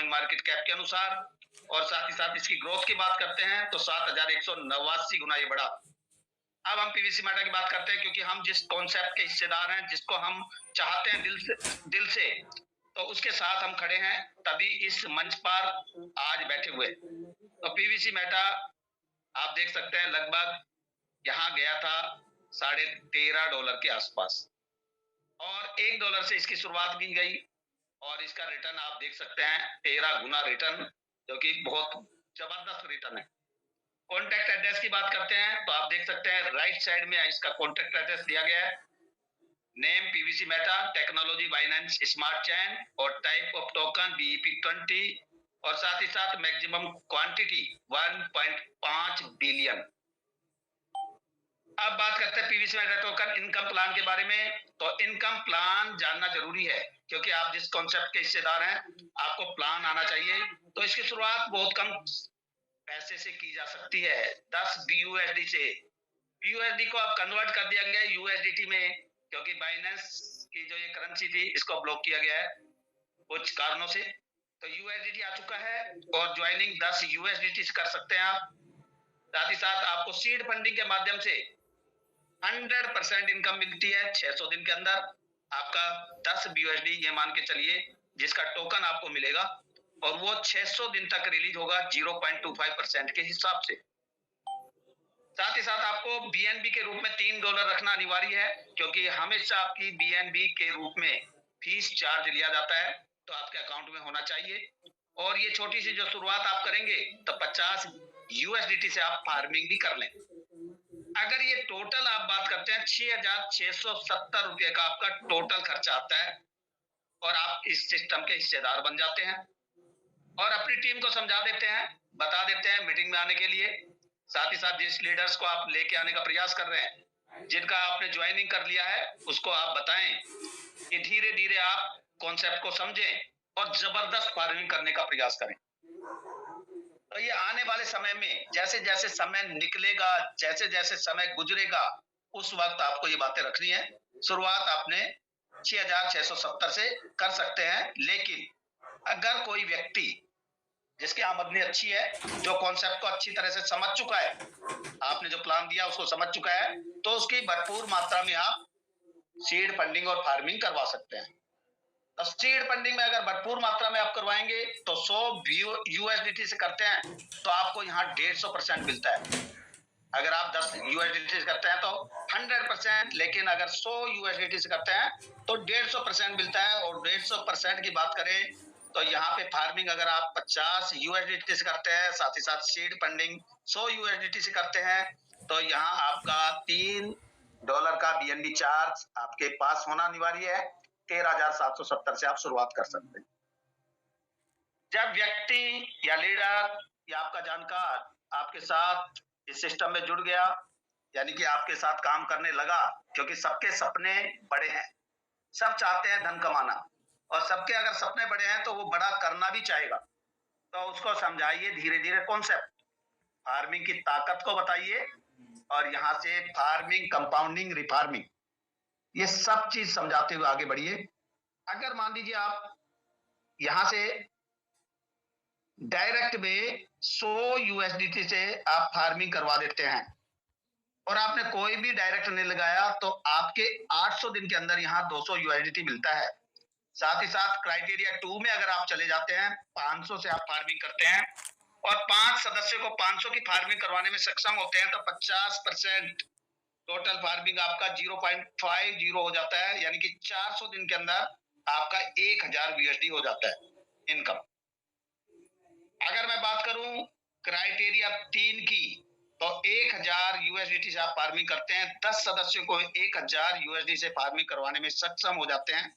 Coin market cap के अनुसार, और साथ ही साथ इसकी ग्रोथ की बात करते हैं तो 7,189 गुना ये बढ़ा। अब हम पीवीसी मेटा की बात करते हैं, क्योंकि हम जिस कॉन्सेप्ट के हिस्सेदार हैं, जिसको हम चाहते हैं दिल से, तो उसके साथ हम खड़े हैं, तभी इस मंच पर आज बैठे हुए। तो पीवीसी मेटा आप देख सकते हैं लगभग यहाँ गया था $13.5 के आसपास, और $1 से इसकी शुरुआत की गई, और इसका रिटर्न आप देख सकते हैं 13 गुना रिटर्न, जो कि बहुत जबरदस्त रिटर्न है। कॉन्टैक्ट एड्रेस की बात करते हैं तो आप देख सकते हैं राइट साइड में इसका कॉन्टैक्ट एड्रेस दिया गया है। Name PVC Meta, technology Binance smart चैन, और टाइप ऑफ टोकन BEP20, और साथ ही साथ मैक्सिमम क्वांटिटी 1.5 बिलियन। अब बात करते हैं PVC Meta token income plan के बारे में। तो इनकम प्लान जानना जरूरी है, क्योंकि आप जिस कॉन्सेप्ट के हिस्सेदार हैं, आपको प्लान आना चाहिए। तो इसकी शुरुआत बहुत कम पैसे से की जा सकती है, 10 BUSD से। BUSD को अब कन्वर्ट कर दिया गया है USDT में, क्योंकि बाइनेंस की जो ये करेंसी थी, इसको ब्लॉक किया गया है कुछ कारणों से। तो USDT आ चुका है, और ज्वाइनिंग 10 USDT से कर सकते हैं आप। साथ ही साथ आपको सीड फंडिंग के माध्यम से 100% इनकम मिलती है 600 दिन के अंदर। आपका 10 BUSD ये मान के चलिए जिसका टोकन आपको मिलेगा, और वो 600 दिन तक रिलीज होगा 0.25% के हिसाब से। साथ ही साथ आपको BNB के रूप में $3 रखना अनिवार्य है, क्योंकि हमेशा आपकी BNB के रूप में फीस चार्ज लिया जाता है, तो आपके अकाउंट में होना चाहिए। और ये छोटी सी जो शुरुआत आप करेंगे तो 50 USDT से आप फार्मिंग भी कर लें। अगर ये टोटल आप बात करते हैं 6,670 रुपए का आपका टोटल खर्चा आता है, और आप इस सिस्टम के हिस्सेदार बन जाते हैं, और अपनी टीम को समझा देते हैं, बता देते हैं मीटिंग में आने के लिए। साथ ही साथ जिस लीडर्स को आप लेके आने का प्रयास कर रहे हैं, जिनका आपने ज्वाइनिंग कर लिया है, उसको आप बताएं कि धीरे धीरे आप कॉन्सेप्ट को समझें और जबरदस्त फार्मिंग करने का प्रयास करें। तो ये आने वाले समय में जैसे जैसे समय निकलेगा, जैसे जैसे समय गुजरेगा, उस वक्त आपको ये बातें रखनी है। शुरुआत आपने 6,670 से कर सकते हैं, लेकिन अगर कोई व्यक्ति जिसकी आमदनी अच्छी है, जो कॉन्सेप्ट को अच्छी तरह से समझ चुका है, आपने जो प्लान दिया उसको समझ चुका है, तो उसकी भरपूर मात्रा में आप सीड फंडिंग और फार्मिंग करवा सकते हैं। तो सीड फंडिंग में अगर भरपूर मात्रा में आप करवाएंगे तो 100 USDT से करते हैं तो आपको यहाँ 150% मिलता है। अगर आप 10 USDT से करते हैं तो 100%, लेकिन अगर 100 USDT से करते हैं तो 150% मिलता है। और 150% की बात करें तो यहाँ पे फार्मिंग अगर आप 50 USDT से करते हैं, साथ ही साथ सीड फंडिंग 100 USDT से करते हैं, तो यहाँ आपका $3 का BNB चार्ज आपके पास होना अनिवार्य है। 13,770 से आप शुरुआत कर सकते हैं। जब व्यक्ति या लीडर या आपका जानकार आपके साथ इस सिस्टम में जुड़ गया, यानी कि आपके साथ काम करने लगा, क्योंकि सबके सपने बड़े हैं, सब चाहते हैं धन कमाना, और सबके अगर सपने बड़े हैं तो वो बड़ा करना भी चाहेगा। तो उसको समझाइए धीरे धीरे कॉन्सेप्ट, फार्मिंग की ताकत को बताइए, और यहाँ से फार्मिंग, कंपाउंडिंग, रिफार्मिंग, ये सब चीज समझाते हुए आगे बढ़िए। अगर मान लीजिए आप यहां से डायरेक्ट में 100 USDT से आप फार्मिंग करवा देते हैं, और आपने कोई भी डायरेक्ट नहीं लगाया, तो आपके 800 दिन के अंदर यहाँ 200 USDT मिलता है। साथ ही साथ क्राइटेरिया 2 में अगर आप चले जाते हैं, 500 से आप फार्मिंग करते हैं, और 5 सदस्यों को 500 की फार्मिंग करवाने में सक्षम होते हैं, तो 50% टोटल फार्मिंग आपका 0.50 हो जाता है, यानी कि 400 दिन के अंदर आपका 1000 USD हो जाता है इनकम। अगर मैं बात करूं क्राइटेरिया 3 की, तो 1000 USDT से आप फार्मिंग करते हैं, 10 सदस्यों को 1000 USD से फार्मिंग करवाने में सक्षम हो जाते हैं,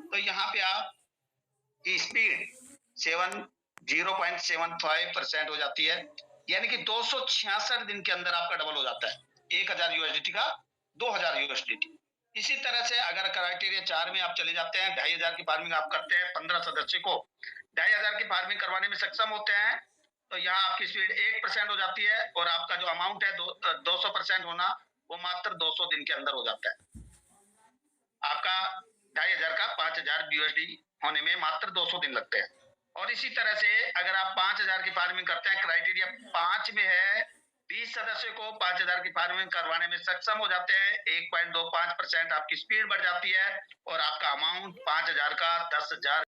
तो यहाँ पे आप की स्पीड 0.75% हो जाती है, यानी कि 266 दिन के अंदर आपका डबल हो जाता है, 1000 USDT का 2000 USDT। इसी तरह से अगर क्राइटेरिया 4 में आप चले जाते हैं, 2500 की फार्मिंग आप करते हैं, 15 सदस्य को 2500 की फार्मिंग करवाने में सक्षम होते हैं, तो यहाँ आपकी स्पीड 1% हो जाती है, और आपका जो अमाउंट है 200% होना, वो मात्र 200 दिन के अंदर हो जाता है। आपका 2500 का 5000 USD होने में मात्र 200 दिन लगते हैं, और इसी तरह से अगर आप 5,000 की फार्मिंग करते हैं, क्राइटेरिया 5 में है 20 सदस्यों को 5,000 की फार्मिंग करवाने में सक्षम हो जाते हैं, 1.25% आपकी स्पीड बढ़ जाती है और आपका अमाउंट 5,000 का 10,000